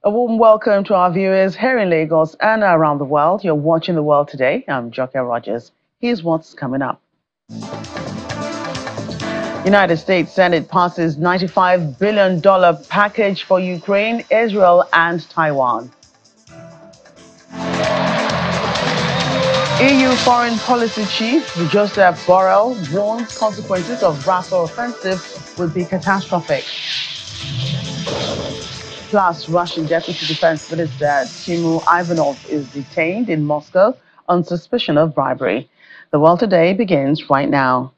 A warm welcome to our viewers here in Lagos and around the world. You're watching The World Today. I'm Joke Rogers. Here's what's coming up. United States Senate passes $95 billion package for Ukraine, Israel and Taiwan. EU Foreign Policy Chief Joseph Borrell warns consequences of Rafah offensive will be catastrophic. Plus, Russian Deputy Defense Minister Timur Ivanov is detained in Moscow on suspicion of bribery. The World Today begins right now.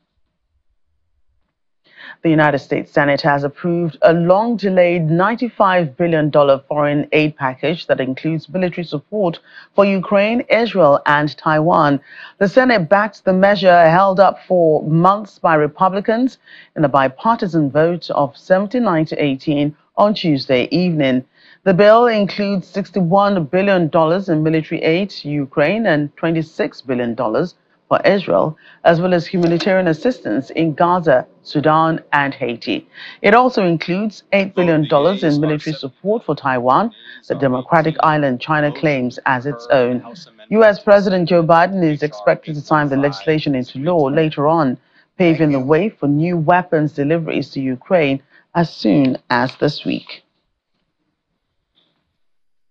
The United States Senate has approved a long-delayed $95 billion foreign aid package that includes military support for Ukraine, Israel and Taiwan. The Senate backed the measure held up for months by Republicans in a bipartisan vote of 79 to 18 on Tuesday evening. The bill includes $61 billion in military aid to Ukraine and $26 billion for Israel, as well as humanitarian assistance in Gaza, Sudan, and Haiti. It also includes $8 billion in military support for Taiwan, the democratic island China claims as its own. U.S. President Joe Biden is expected to sign the legislation into law later on, paving the way for new weapons deliveries to Ukraine as soon as this week.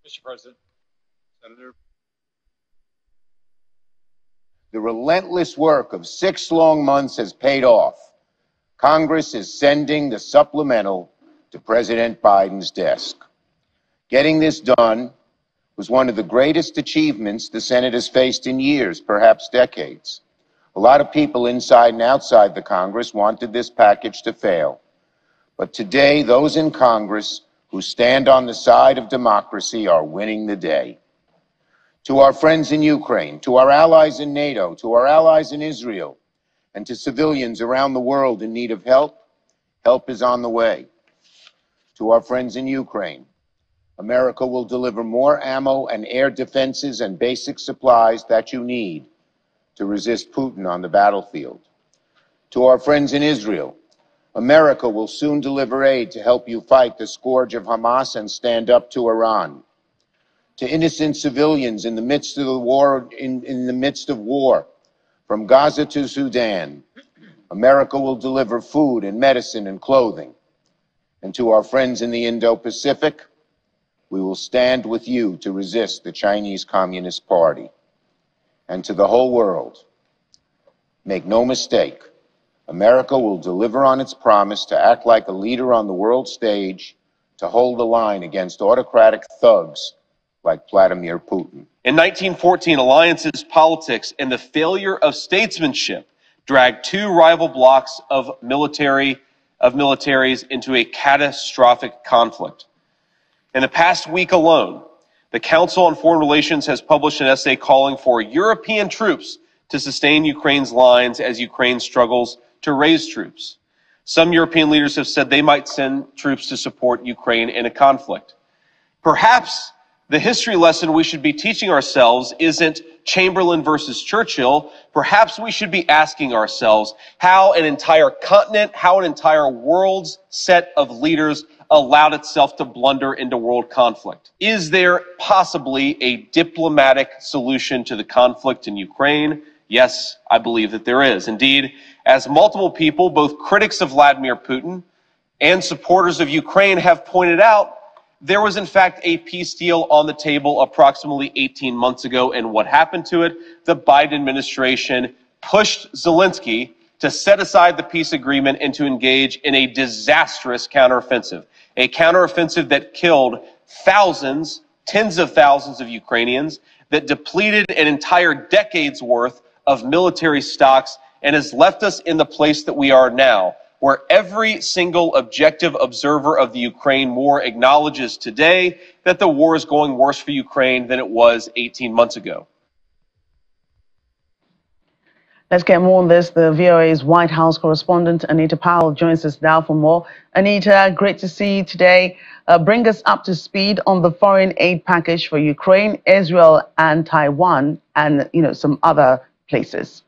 Mr. President, Senator. The relentless work of 6 long months has paid off. Congress is sending the supplemental to President Biden's desk. Getting this done was one of the greatest achievements the Senate has faced in years, perhaps decades. A lot of people inside and outside the Congress wanted this package to fail. But today, those in Congress who stand on the side of democracy are winning the day. To our friends in Ukraine, to our allies in NATO, to our allies in Israel, and to civilians around the world in need of help, help is on the way. To our friends in Ukraine, America will deliver more ammo and air defenses and basic supplies that you need to resist Putin on the battlefield. To our friends in Israel, America will soon deliver aid to help you fight the scourge of Hamas and stand up to Iran. To innocent civilians in the midst of the war, in the midst of war, from Gaza to Sudan, America will deliver food and medicine and clothing. And to our friends in the Indo-Pacific, we will stand with you to resist the Chinese Communist Party. And to the whole world, make no mistake, America will deliver on its promise to act like a leader on the world stage, to hold the line against autocratic thugs like Vladimir Putin. In 1914, alliances, politics, and the failure of statesmanship dragged 2 rival blocs of militaries into a catastrophic conflict. In the past week alone, the Council on Foreign Relations has published an essay calling for European troops to sustain Ukraine's lines as Ukraine struggles to raise troops. Some European leaders have said they might send troops to support Ukraine in a conflict. Perhaps the history lesson we should be teaching ourselves isn't Chamberlain versus Churchill. Perhaps we should be asking ourselves how an entire continent, how an entire world's set of leaders allowed itself to blunder into world conflict. Is there possibly a diplomatic solution to the conflict in Ukraine? Yes, I believe that there is. Indeed, as multiple people, both critics of Vladimir Putin and supporters of Ukraine have pointed out, there was in fact a peace deal on the table approximately 18 months ago. And what happened to it? The Biden administration pushed Zelensky to set aside the peace agreement and to engage in a disastrous counteroffensive, a counteroffensive that killed thousands, tens of thousands of Ukrainians, that depleted an entire decade's worth of military stocks and has left us in the place that we are now, where every single objective observer of the Ukraine war acknowledges today that the war is going worse for Ukraine than it was 18 months ago. Let's get more on this. The VOA's White House correspondent Anita Powell joins us now for more. Anita, great to see you today. Bring us up to speed on the foreign aid package for Ukraine, Israel and Taiwan and, some other places.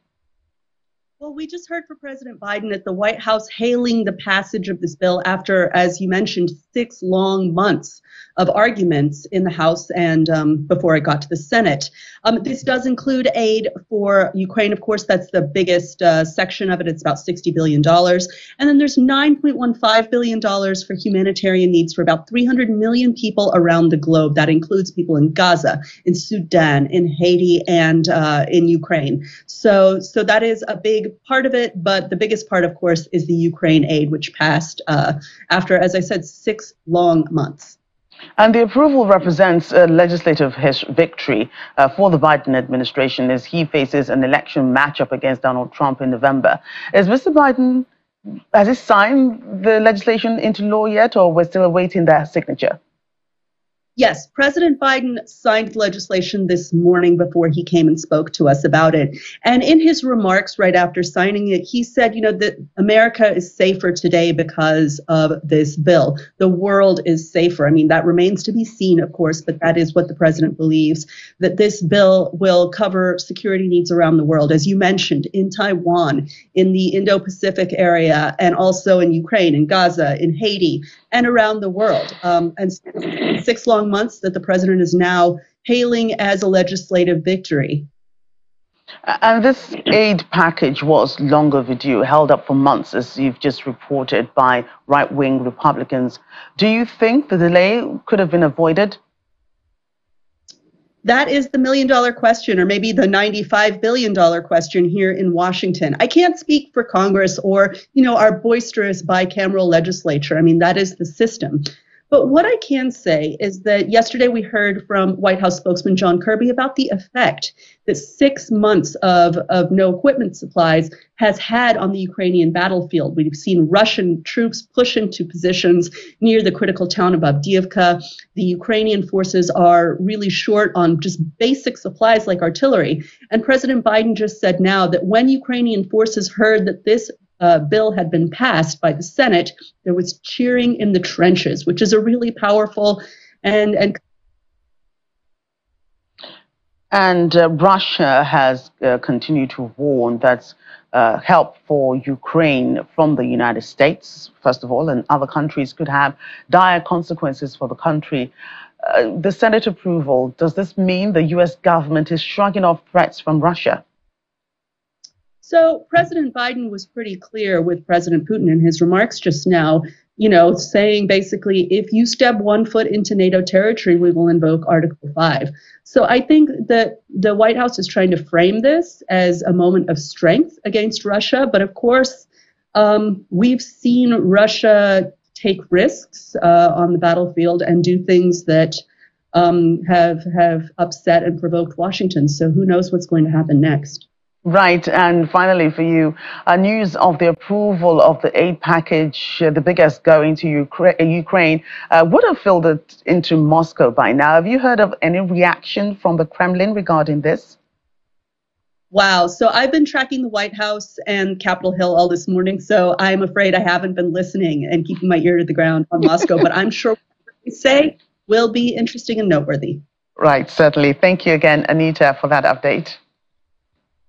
Well, we just heard from President Biden at the White House hailing the passage of this bill after, as you mentioned, 6 long months of arguments in the House and before it got to the Senate. This does include aid for Ukraine. Of course, that's the biggest section of it. It's about $60 billion. And then there's $9.15 billion for humanitarian needs for about 300 million people around the globe. That includes people in Gaza, in Sudan, in Haiti, and in Ukraine. So that is a big part of it, but the biggest part, of course, is the Ukraine aid, which passed after, as I said, 6 long months. And the approval represents a legislative victory for the Biden administration as he faces an election matchup against Donald Trump in November. Is Mr. Biden, has he signed the legislation into law yet, or we're still awaiting that signature? Yes, President Biden signed legislation this morning before he came and spoke to us about it. And in his remarks right after signing it, he said, that America is safer today because of this bill. The world is safer. I mean, that remains to be seen, of course, but that is what the president believes, that this bill will cover security needs around the world, as you mentioned, in Taiwan, in the Indo-Pacific area, and also in Ukraine, in Gaza, in Haiti, and around the world. And 6 long months that the president is now hailing as a legislative victory. And this aid package was long overdue, held up for months, as you've just reported, by right-wing Republicans. Do you think the delay could have been avoided? That is the $1 million question, or maybe the $95 billion question here in Washington. I can't speak for Congress or, our boisterous bicameral legislature. I mean, that is the system. But what I can say is that yesterday we heard from White House spokesman John Kirby about the effect that 6 months of no equipment supplies has had on the Ukrainian battlefield. We've seen Russian troops push into positions near the critical town of Avdiivka. The Ukrainian forces are really short on just basic supplies like artillery. And President Biden just said now that when Ukrainian forces heard that this bill had been passed by the Senate, there was cheering in the trenches, which is a really powerful and Russia has continued to warn that help for Ukraine from the United States, first of all, and other countries could have dire consequences for the country. The Senate approval, does this mean the U.S. government is shrugging off threats from Russia? So President Biden was pretty clear with President Putin in his remarks just now, saying basically, if you step 1 foot into NATO territory, we will invoke Article 5. So I think that the White House is trying to frame this as a moment of strength against Russia. But of course, we've seen Russia take risks on the battlefield and do things that have upset and provoked Washington. So who knows what's going to happen next? Right. And finally, for you, news of the approval of the aid package, the biggest going to Ukraine, would have filtered into Moscow by now. Have you heard of any reaction from the Kremlin regarding this? Wow. So I've been tracking the White House and Capitol Hill all this morning, so I'm afraid I haven't been listening and keeping my ear to the ground on Moscow, but I'm sure what they say will be interesting and noteworthy. Right. Certainly. Thank you again, Anita, for that update.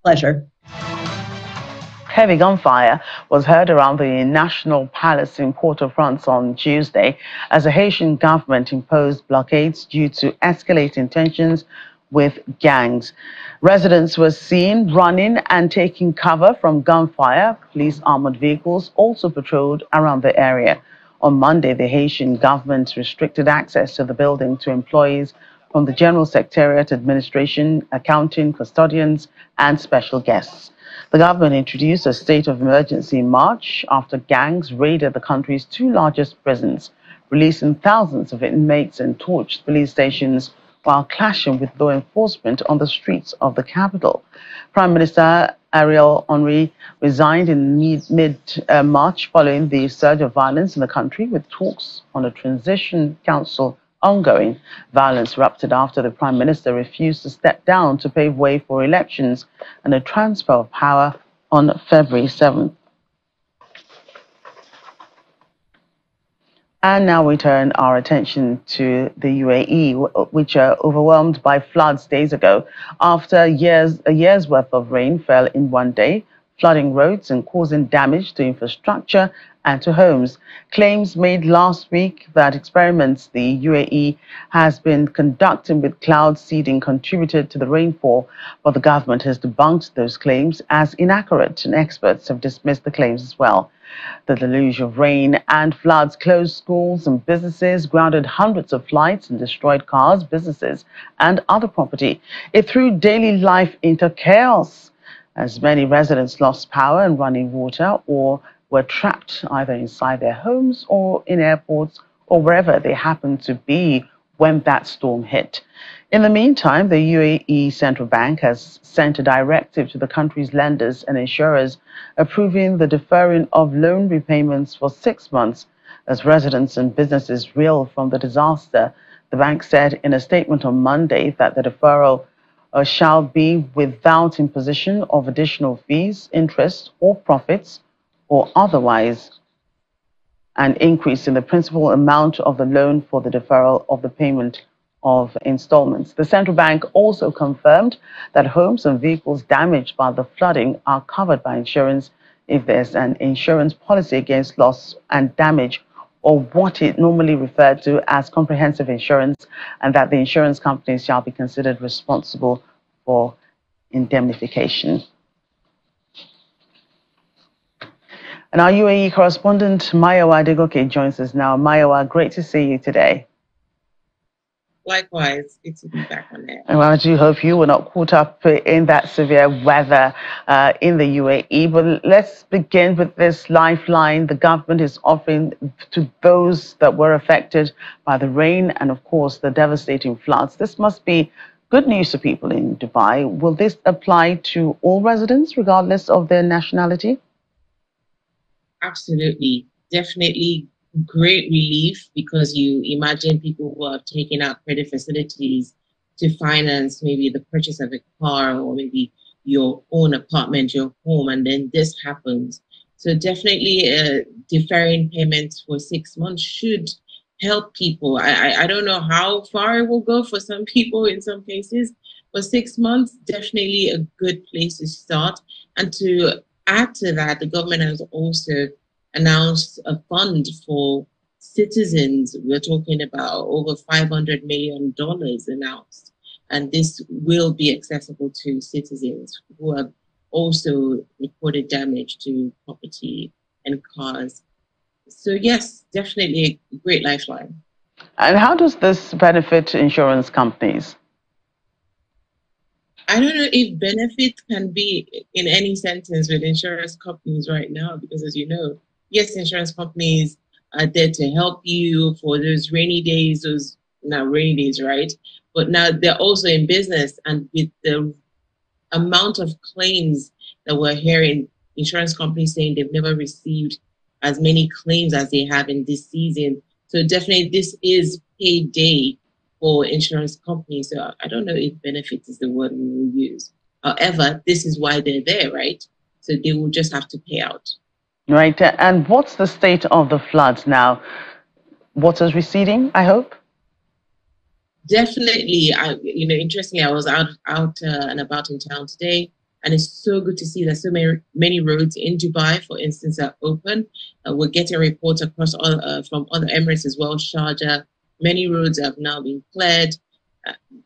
Pleasure. Heavy gunfire was heard around the National Palace in Port-au-Prince on Tuesday as the Haitian government imposed blockades due to escalating tensions with gangs. Residents were seen running and taking cover from gunfire. Police armored vehicles also patrolled around the area. On Monday, the Haitian government restricted access to the building to employees from the General Secretariat, Administration, Accounting, Custodians, and special guests. The government introduced a state of emergency in March after gangs raided the country's 2 largest prisons, releasing thousands of inmates and torched police stations while clashing with law enforcement on the streets of the capital. Prime Minister Ariel Henry resigned in mid-March following the surge of violence in the country, with talks on a transition council ongoing. Violence erupted after the Prime Minister refused to step down to pave way for elections and a transfer of power on February 7th. And now we turn our attention to the UAE, which are overwhelmed by floods days ago. After a year's worth of rain fell in one day, flooding roads and causing damage to infrastructure and to homes. Claims made last week that experiments the UAE has been conducting with cloud seeding contributed to the rainfall, but the government has debunked those claims as inaccurate, and experts have dismissed the claims as well. The deluge of rain and floods closed schools and businesses, grounded hundreds of flights, and destroyed cars, businesses, and other property. It threw daily life into chaos, as many residents lost power and running water or were trapped either inside their homes or in airports or wherever they happened to be when that storm hit. In the meantime, the UAE Central Bank has sent a directive to the country's lenders and insurers approving the deferring of loan repayments for 6 months as residents and businesses reel from the disaster. The bank said in a statement on Monday that the deferral shall be without imposition of additional fees, interest, or profits, or otherwise an increase in the principal amount of the loan for the deferral of the payment of installments. The central bank also confirmed that homes and vehicles damaged by the flooding are covered by insurance if there's an insurance policy against loss and damage, or what it normally referred to as comprehensive insurance, and that the insurance companies shall be considered responsible for indemnification. And our UAE correspondent, Mayowa Adegoke, joins us now. Mayowa, great to see you today. Likewise, it's to be back on air. Well, I do hope you were not caught up in that severe weather in the UAE. But let's begin with this lifeline the government is offering to those that were affected by the rain and, of course, the devastating floods. This must be good news to people in Dubai. Will this apply to all residents, regardless of their nationality? Absolutely. Definitely great relief, because you imagine people who have taken out credit facilities to finance maybe the purchase of a car or maybe your own apartment, your home, and then this happens. So definitely deferring payments for 6 months should help people. I don't know how far it will go for some people in some cases, but 6 months, definitely a good place to start. And to add to that, the government has also announced a fund for citizens. We're talking about over $500 million announced. And this will be accessible to citizens who have also reported damage to property and cars. So yes, definitely a great lifeline. And how does this benefit insurance companies? I don't know if benefit can be in any sentence with insurance companies right now, because as you know, yes, insurance companies are there to help you for those rainy days, right? But now they're also in business, and with the amount of claims that we're hearing, insurance companies saying they've never received as many claims as they have in this season. So definitely this is payday for insurance companies. So I don't know if benefit is the word we will use. However, this is why they're there, right? So they will just have to pay out. Right. And what's the state of the floods now? Water's receding, I hope? Definitely. Interestingly, I was out and about in town today, and it's so good to see that so many roads in Dubai, for instance, are open. We're getting reports across from other Emirates as well, Sharjah. Many roads have now been cleared.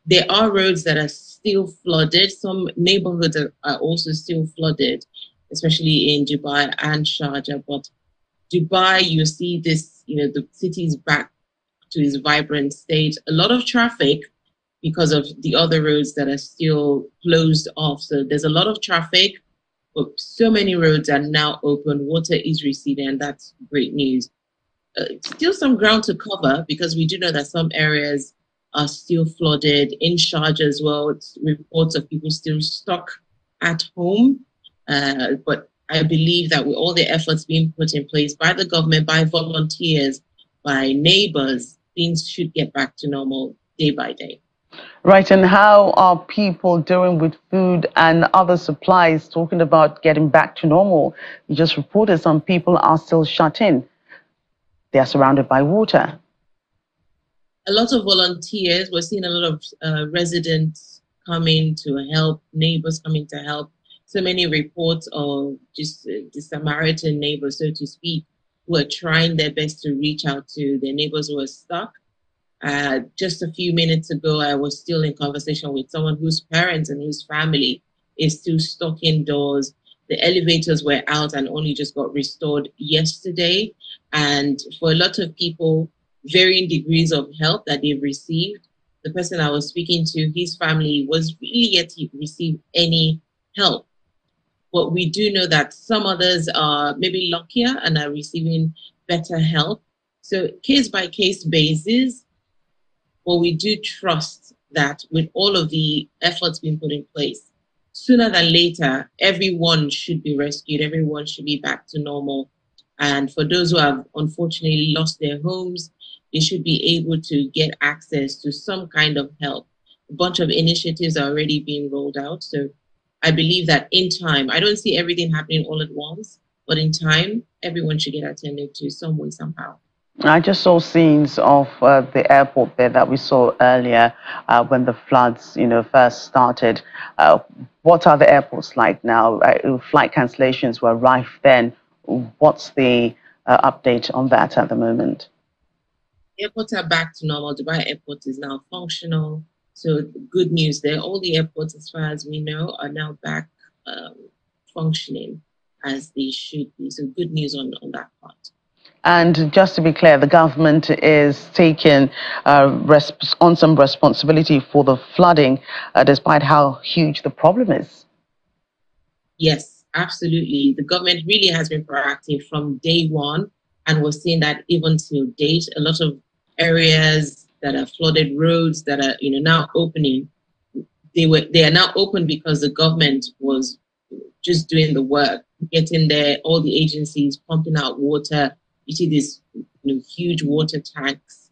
There are roads that are still flooded. Some neighborhoods are also still flooded, especially in Dubai and Sharjah. But Dubai, you see this, the city is back to its vibrant state. A lot of traffic because of the other roads that are still closed off. So there's a lot of traffic, but so many roads are now open. Water is receding, and that's great news. Still some ground to cover, because we do know that some areas are still flooded. In Sharjah as well, it's reports of people still stuck at home. But I believe that with all the efforts being put in place by the government, by volunteers, by neighbors, things should get back to normal day by day. Right. And how are people doing with food and other supplies? Talking about getting back to normal, you just reported some people are still shut in. They are surrounded by water. A lot of volunteers. We're seeing a lot of residents coming to help, neighbors coming to help. so many reports of just the Samaritan neighbors, so to speak, who are trying their best to reach out to their neighbors who are stuck. Just a few minutes ago, I was still in conversation with someone whose parents and whose family is still stuck indoors. The elevators were out and only just got restored yesterday. And for a lot of people, varying degrees of help that they've received. The person I was speaking to, his family was really yet to receive any help. But we do know that some others are maybe luckier and are receiving better help. So case by case basis, but we do trust that with all of the efforts being put in place, sooner than later, everyone should be rescued, everyone should be back to normal. And for those who have unfortunately lost their homes, they should be able to get access to some kind of help. A bunch of initiatives are already being rolled out. So I believe that in time, I don't see everything happening all at once, but in time, everyone should get attended to some way, somehow. I just saw scenes of the airport there that we saw earlier when the floods, first started. What are the airports like now? Flight cancellations were rife then. What's the update on that at the moment? Airports are back to normal. Dubai Airport is now functional. So good news there. All the airports, as far as we know, are now back functioning as they should be. So good news on that part. And just to be clear, the government is taking on some responsibility for the flooding, despite how huge the problem is. Yes, absolutely. The government really has been proactive from day one, and we're seeing that even till date. A lot of areas that are flooded, roads that are now opening, they are now open because the government was just doing the work, getting there, all the agencies pumping out water. You see these huge water tankers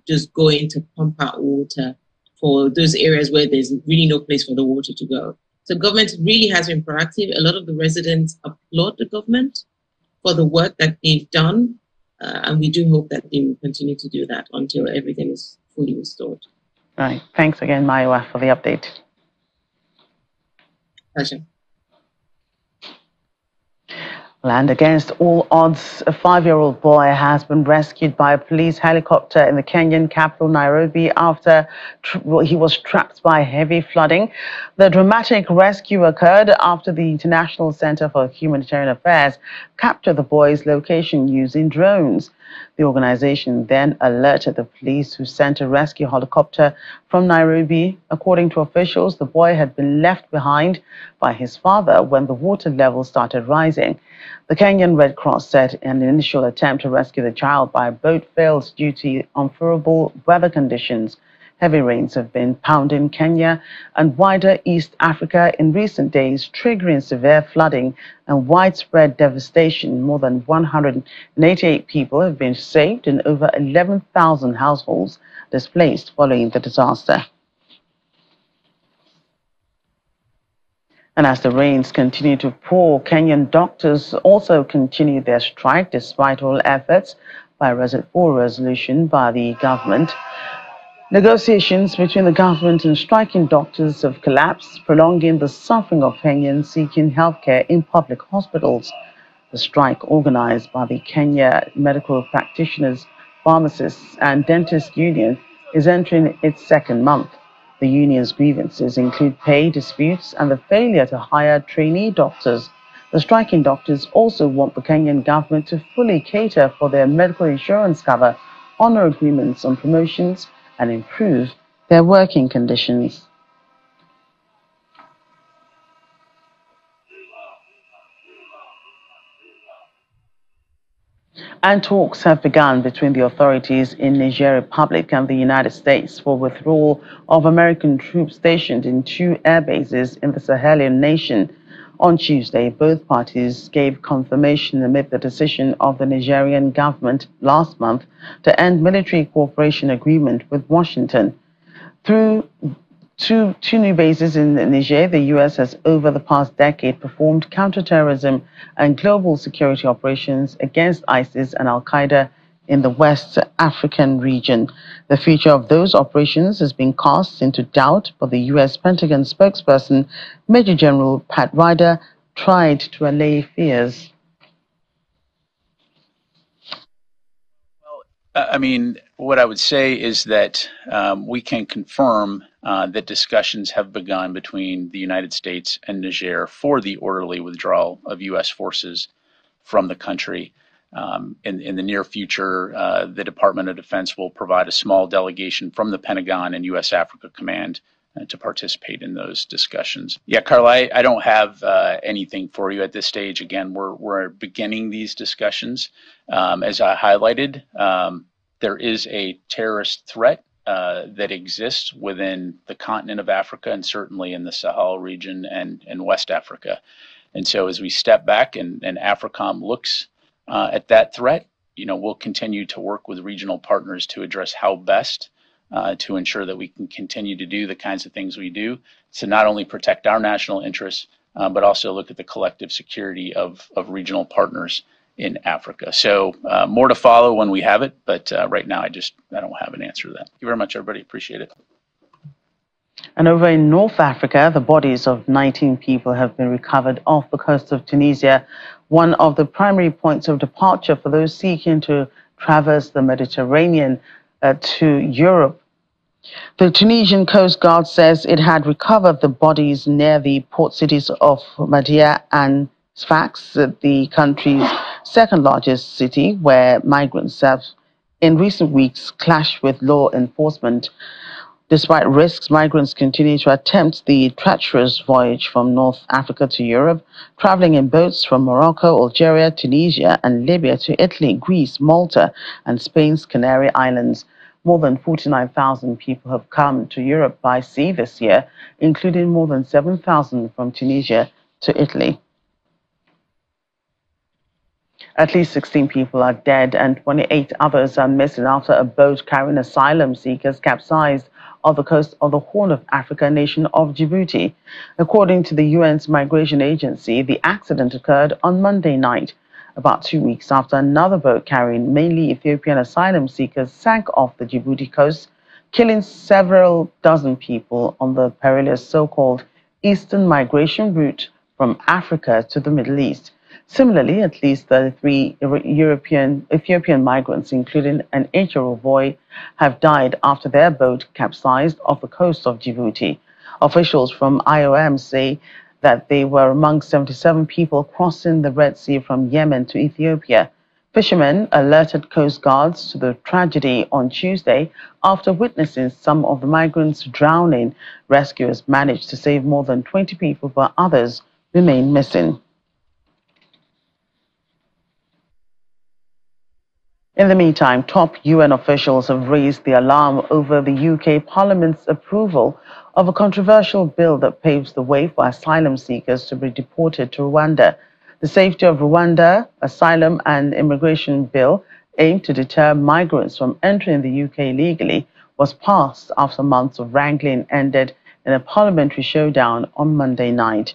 just going to pump out water for those areas where there's really no place for the water to go. So government really has been proactive. A lot of the residents applaud the government for the work that they've done. And we do hope that they will continue to do that until everything is fully restored. Right. Thanks again, Maiwa, for the update. Pleasure. And against all odds, a 5-year-old boy has been rescued by a police helicopter in the Kenyan capital, Nairobi, after he was trapped by heavy flooding. The dramatic rescue occurred after the International Center for Humanitarian Affairs captured the boy's location using drones. The organization then alerted the police, who sent a rescue helicopter from Nairobi. According to officials, the boy had been left behind by his father when the water level started rising. The Kenyan Red Cross said an initial attempt to rescue the child by boat failed due to unfavorable weather conditions. Heavy rains have been pounding Kenya and wider East Africa in recent days, triggering severe flooding and widespread devastation. More than 188 people have been saved and over 11,000 households displaced following the disaster. And as the rains continue to pour, Kenyan doctors also continue their strike despite all efforts for resolution by the government. Negotiations between the government and striking doctors have collapsed, prolonging the suffering of Kenyans seeking healthcare in public hospitals. The strike, organized by the Kenya Medical Practitioners, Pharmacists and Dentists Union, is entering its second month. The union's grievances include pay disputes and the failure to hire trainee doctors. The striking doctors also want the Kenyan government to fully cater for their medical insurance cover, honor agreements on promotions, and improve their working conditions. And talks have begun between the authorities in Niger Republic and the United States for withdrawal of American troops stationed in 2 air bases in the Sahelian nation. On Tuesday, both parties gave confirmation amid the decision of the Nigerian government last month to end military cooperation agreement with Washington. Through two new bases in Niger, the U.S. has over the past decade performed counterterrorism and global security operations against ISIS and Al-Qaeda in the West African region. The future of those operations has been cast into doubt, but the U.S. Pentagon spokesperson, Major General Pat Ryder, tried to allay fears. I mean, what I would say is that we can confirm that discussions have begun between the United States and Niger for the orderly withdrawal of U.S. forces from the country. In the near future, the Department of Defense will provide a small delegation from the Pentagon and U.S. Africa Command to participate in those discussions. Yeah, Carla, I don't have anything for you at this stage. Again, we're beginning these discussions. As I highlighted, there is a terrorist threat that exists within the continent of Africa and certainly in the Sahel region and West Africa. And so as we step back and AFRICOM looks at that threat, we'll continue to work with regional partners to address how best to ensure that we can continue to do the kinds of things we do to not only protect our national interests, but also look at the collective security of regional partners in Africa. So more to follow when we have it, but right now I don't have an answer to that. Thank you very much, everybody. Appreciate it. And over in North Africa, the bodies of 19 people have been recovered off the coast of Tunisia, one of the primary points of departure for those seeking to traverse the Mediterranean to Europe. The Tunisian Coast Guard says it had recovered the bodies near the port cities of Mahdia and Sfax, the country's second largest city, where migrants have in recent weeks clashed with law enforcement. Despite risks, migrants continue to attempt the treacherous voyage from North Africa to Europe, traveling in boats from Morocco, Algeria, Tunisia, and Libya to Italy, Greece, Malta, and Spain's Canary Islands. More than 49,000 people have come to Europe by sea this year, including more than 7,000 from Tunisia to Italy. At least 16 people are dead and 28 others are missing after a boat carrying asylum seekers capsized off the coast of the Horn of Africa nation of Djibouti. According to the UN's migration agency, the accident occurred on Monday night, about 2 weeks after another boat carrying mainly Ethiopian asylum seekers sank off the Djibouti coast, killing several dozen people on the perilous so-called Eastern Migration Route from Africa to the Middle East. Similarly, at least 33 Ethiopian migrants, including an 8-year-old boy, have died after their boat capsized off the coast of Djibouti. Officials from IOM say that they were among 77 people crossing the Red Sea from Yemen to Ethiopia. Fishermen alerted coast guards to the tragedy on Tuesday after witnessing some of the migrants drowning. Rescuers managed to save more than 20 people, but others remain missing. In the meantime, top UN officials have raised the alarm over the UK Parliament's approval of a controversial bill that paves the way for asylum seekers to be deported to Rwanda. The Safety of Rwanda Asylum and Immigration Bill, aimed to deter migrants from entering the UK legally, was passed after months of wrangling ended in a parliamentary showdown on Monday night.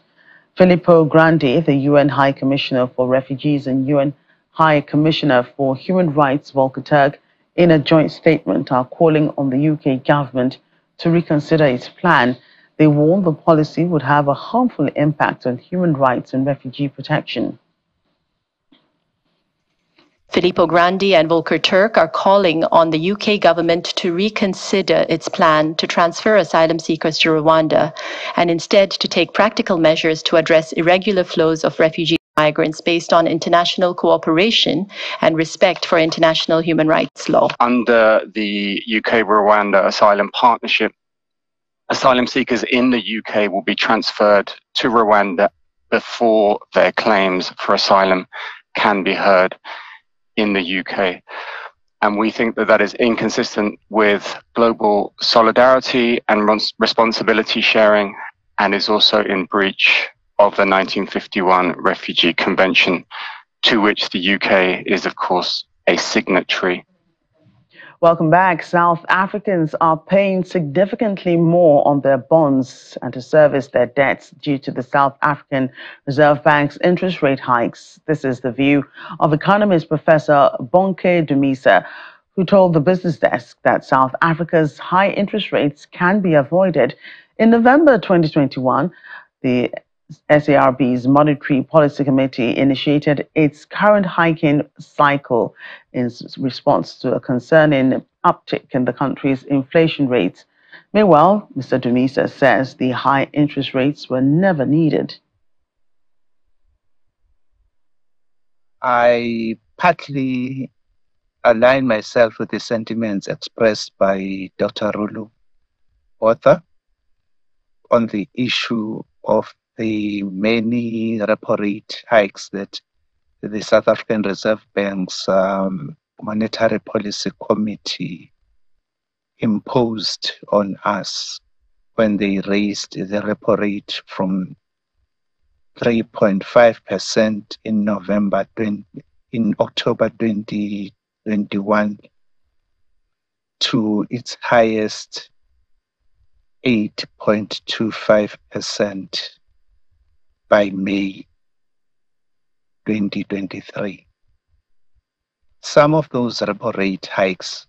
Filippo Grandi, the UN High Commissioner for Refugees and UN High Commissioner for Human Rights Volker Turk, in a joint statement, are calling on the UK government to reconsider its plan. They warned the policy would have a harmful impact on human rights and refugee protection. Filippo Grandi and Volker Turk are calling on the UK government to reconsider its plan to transfer asylum seekers to Rwanda and instead to take practical measures to address irregular flows of refugees and migrants based on international cooperation and respect for international human rights law. Under the UK-Rwanda Asylum Partnership, asylum seekers in the UK will be transferred to Rwanda before their claims for asylum can be heard in the UK. And we think that that is inconsistent with global solidarity and responsibility sharing, and is also in breach of the 1951 Refugee Convention, to which the UK is, of course, a signatory. Welcome back. South Africans are paying significantly more on their bonds and to service their debts due to the South African Reserve Bank's interest rate hikes. This is the view of economist Professor Bonke Dumisa, who told the Business Desk that South Africa's high interest rates can be avoided. In November 2021, the SARB's Monetary Policy Committee initiated its current hiking cycle in response to a concerning uptick in the country's inflation rates. Meanwhile, Mr. Dumisa says the high interest rates were never needed. I partly align myself with the sentiments expressed by Dr. Rulu, author, on the issue of the many repo rate hikes that the South African Reserve Bank's Monetary Policy Committee imposed on us when they raised the repo rate from 3.5% in October 2021 to its highest 8.25% by May 2023. Some of those repo rate hikes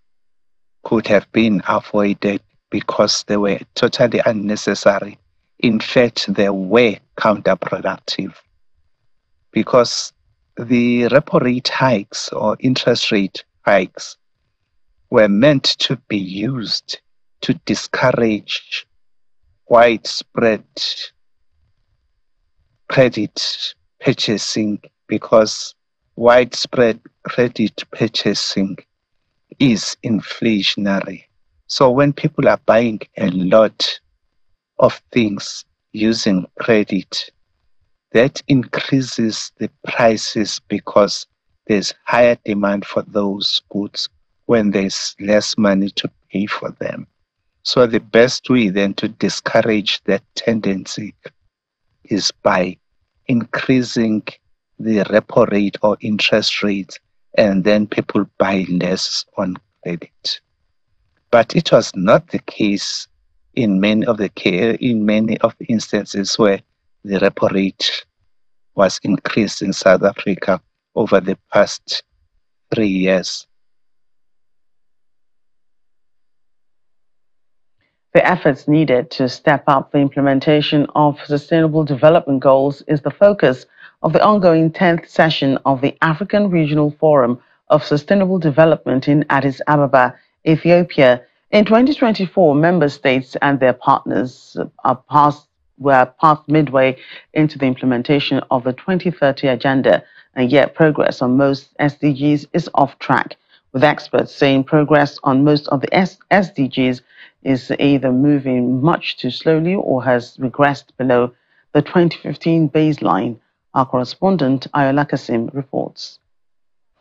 could have been avoided because they were totally unnecessary. In fact, they were counterproductive because the repo rate hikes or interest rate hikes were meant to be used to discourage widespread credit purchasing, because widespread credit purchasing is inflationary. So when people are buying a lot of things using credit, that increases the prices because there's higher demand for those goods when there's less money to pay for them. So the best way then to discourage that tendency is by increasing the repo rate or interest rate, and then people buy less on credit. But it was not the case in many of the instances where the repo rate was increased in South Africa over the past 3 years. The efforts needed to step up the implementation of Sustainable Development Goals is the focus of the ongoing 10th session of the African Regional Forum of Sustainable Development in Addis Ababa, Ethiopia. In 2024, member states and their partners were past midway into the implementation of the 2030 agenda, and yet progress on most SDGs is off track, with experts saying progress on most of the SDGs is either moving much too slowly or has regressed below the 2015 baseline. Our correspondent, Ayola Kasim, reports.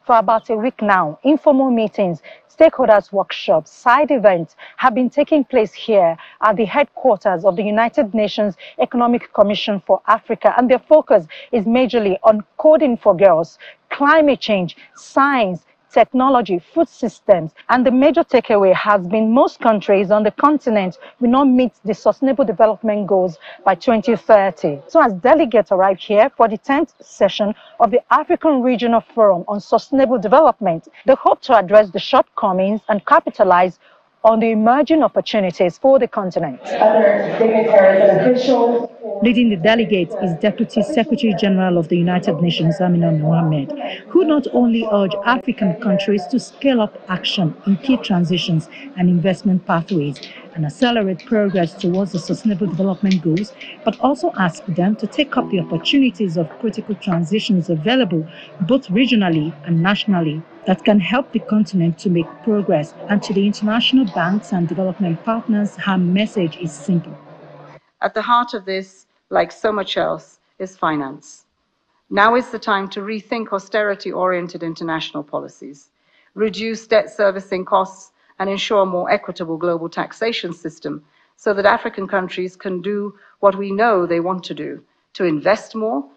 For about a week now, informal meetings, stakeholders workshops, side events have been taking place here at the headquarters of the United Nations Economic Commission for Africa, and their focus is majorly on coding for girls, climate change, science, technology, food systems, and the major takeaway has been most countries on the continent will not meet the Sustainable Development Goals by 2030. So as delegates arrive here for the 10th session of the African Regional Forum on Sustainable Development, they hope to address the shortcomings and capitalize on the emerging opportunities for the continent. Other dignitaries and officials. Leading the delegate is Deputy Secretary General of the United Nations, Amina Mohamed, who not only urged African countries to scale up action in key transitions and investment pathways and accelerate progress towards the Sustainable Development Goals, but also asked them to take up the opportunities of critical transitions available both regionally and nationally that can help the continent to make progress. And to the international banks and development partners, her message is simple. At the heart of this, like so much else, is finance. Now is the time to rethink austerity-oriented international policies, reduce debt servicing costs, and ensure a more equitable global taxation system so that African countries can do what we know they want to do, to invest more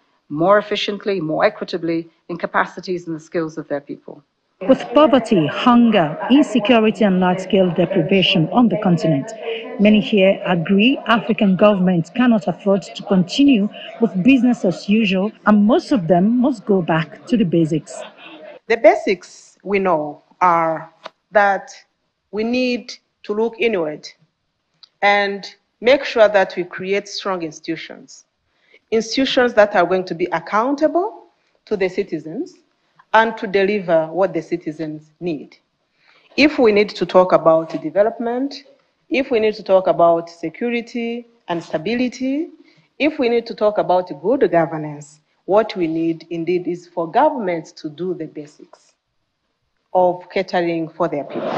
efficiently, more equitably in capacities and the skills of their people. With poverty, hunger, insecurity and large-scale deprivation on the continent, many here agree African governments cannot afford to continue with business as usual, and most of them must go back to the basics. The basics we know are that we need to look inward and make sure that we create strong institutions that are going to be accountable to the citizens and to deliver what the citizens need. If we need to talk about development, if we need to talk about security and stability, if we need to talk about good governance, what we need indeed is for governments to do the basics of catering for their people.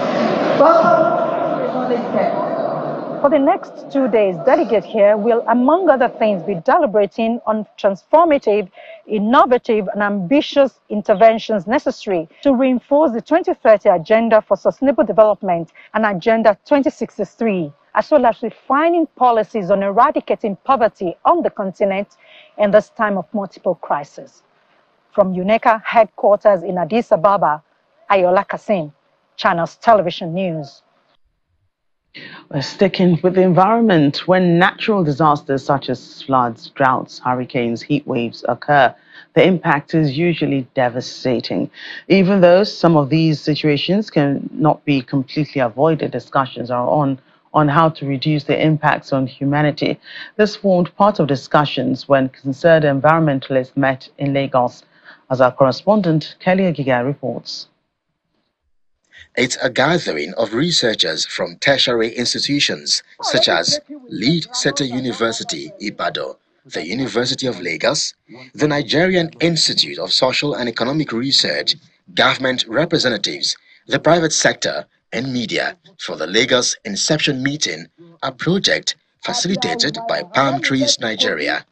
For the next 2 days, delegates here will, among other things, be deliberating on transformative, innovative, and ambitious interventions necessary to reinforce the 2030 Agenda for Sustainable Development and Agenda 2063, as well as refining policies on eradicating poverty on the continent in this time of multiple crises. From UNECA headquarters in Addis Ababa, Ayola Kasim, Channels Television News. We're sticking with the environment. When natural disasters such as floods, droughts, hurricanes, heat waves occur, the impact is usually devastating. Even though some of these situations can not be completely avoided, discussions are on how to reduce the impacts on humanity. This formed part of discussions when concerned environmentalists met in Lagos. As our correspondent, Kelly Agiga, reports. It's a gathering of researchers from tertiary institutions such as Lead Center University, Ibadan, the University of Lagos, the Nigerian Institute of Social and Economic Research, government representatives, the private sector, and media for the Lagos Inception Meeting, a project facilitated by Palm Trees Nigeria.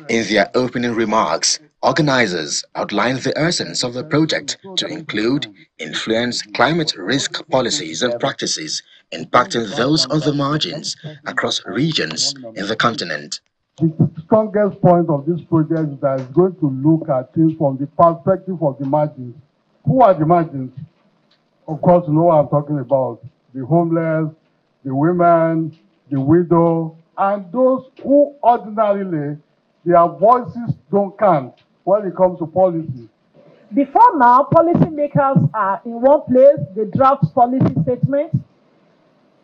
In their opening remarks, organizers outlined the essence of the project to include influence climate risk policies and practices impacting those on the margins across regions in the continent. The strongest point of this project is that it's going to look at things from the perspective of the margins. Who are the margins? Of course, you know what I'm talking about. The homeless, the women, the widow, and those who ordinarily their voices don't count when it comes to policy. Before now, policymakers are in one place, they draft policy statements.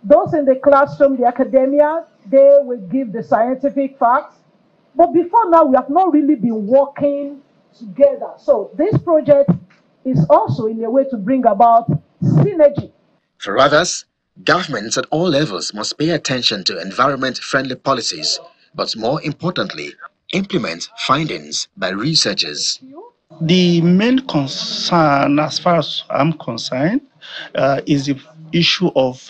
Those in the classroom, the academia, they will give the scientific facts. But before now, we have not really been working together. So this project is also in a way to bring about synergy. For others, governments at all levels must pay attention to environment-friendly policies, but more importantly, implement findings by researchers. The main concern, as far as I'm concerned, is the issue of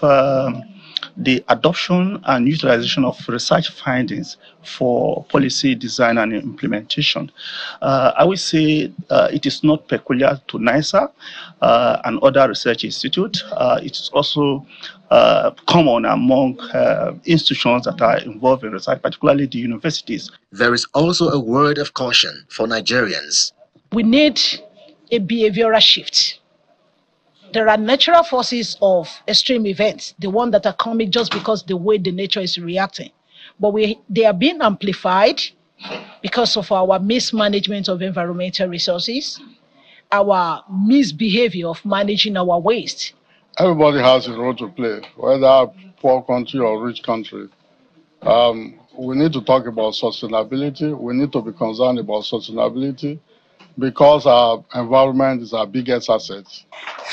the adoption and utilization of research findings for policy design and implementation. I would say it is not peculiar to NISA and other research institutes. It is also common among institutions that are involved in research, particularly the universities. There is also a word of caution for Nigerians. We need a behavioral shift. There are natural forces of extreme events, the ones that are coming just because the way the nature is reacting. But they are being amplified because of our mismanagement of environmental resources, our misbehavior of managing our waste. Everybody has a role to play, whether poor country or rich country. We need to talk about sustainability. We need to be concerned about sustainability because our environment is our biggest asset.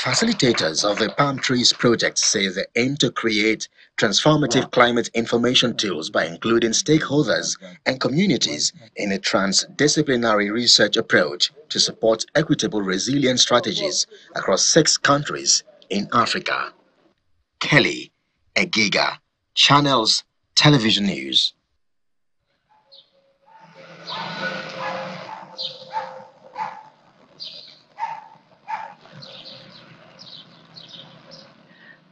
Facilitators of the Palm Trees project say they aim to create transformative climate information tools by including stakeholders and communities in a transdisciplinary research approach to support equitable resilience strategies across 6 countries in Africa. Kelly Agiga, Channels Television News.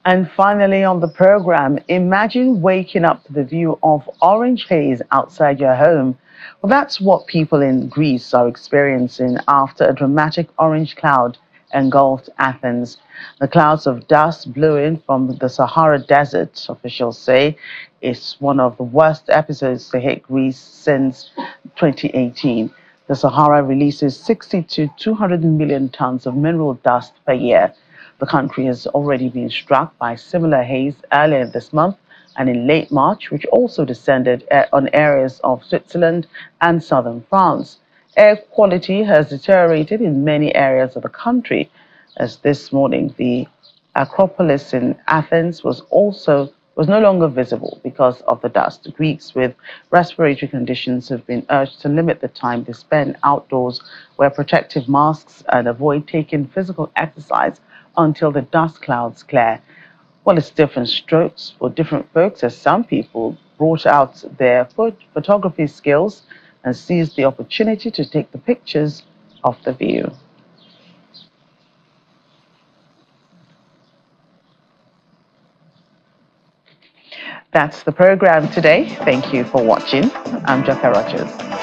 And finally on the program, imagine waking up to the view of orange haze outside your home. Well, that's what people in Greece are experiencing after a dramatic orange cloud engulfed Athens. The clouds of dust blew in from the Sahara Desert, officials say. It's one of the worst episodes to hit Greece since 2018. The Sahara releases 60 to 200 million tons of mineral dust per year. The country has already been struck by similar haze earlier this month and in late March, which also descended on areas of Switzerland and southern France. Air quality has deteriorated in many areas of the country, as this morning the Acropolis in Athens was no longer visible because of the dust. Greeks with respiratory conditions have been urged to limit the time they spend outdoors, wear protective masks, and avoid taking physical exercise until the dust clouds clear. Well, it's different strokes for different folks, as some people brought out their photography skills and seized the opportunity to take the pictures of the view. That's the program today. Thank you for watching. I'm Jaka Rogers.